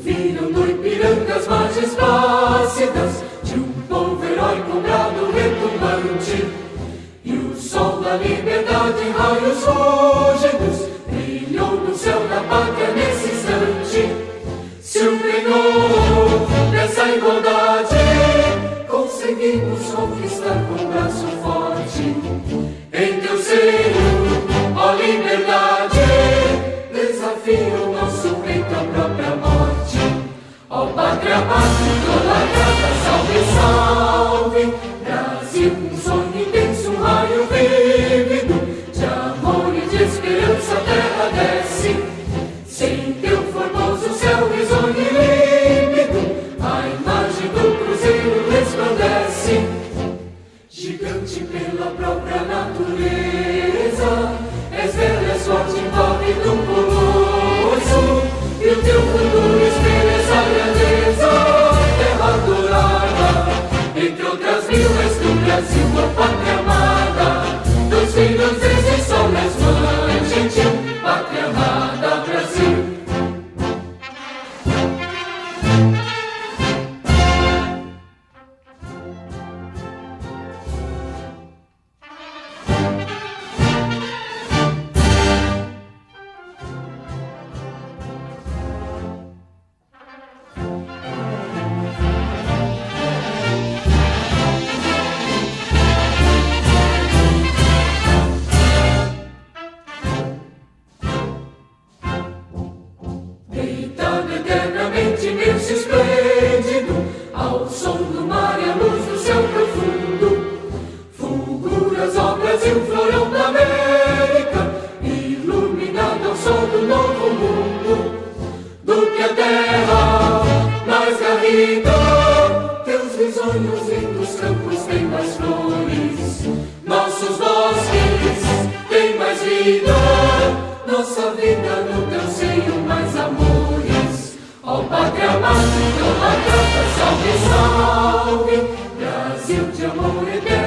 Viram no Ipiranga as margens plácidas de um povo heróico, um brado retumbante. E o sol da liberdade em raios rúgidos brilhou no céu da pátria nesse instante. Se o penhor dessa igualdade conseguimos conquistar com um braço forte. Em teu seio, ó liberdade, desafia o nosso peito à própria morte. Ó pátria amada, idolatrada, salve, salve. Brasil, um sonho intenso, um raio vívido de amor e de esperança a terra desce. Sem teu formoso céu risonho e límpido, a imagem do cruzeiro resplandece. Gigante pela própria natureza, és velha, és forte, envolve num colosso. E o teu futuro espelha essa grandeza, terra dourada. Entre outras mil és do Brasil, ó pátria amada. Dos filhos desse sol és mãe gentil, pátria amada, Brasil. Deitado eternamente imenso e esplêndido, ao som do mar e à luz do céu profundo, fulguras, ó Brasil, florão da América, iluminado ao sol do novo mundo. Do que a terra mais garrida, teus risonhos lindos campos têm mais flores, nossos bosques têm mais vida, nossa vida no teu seio mais amores. Ó pátria amada, idolatrada, salve, salve. Brasil de amor eterno.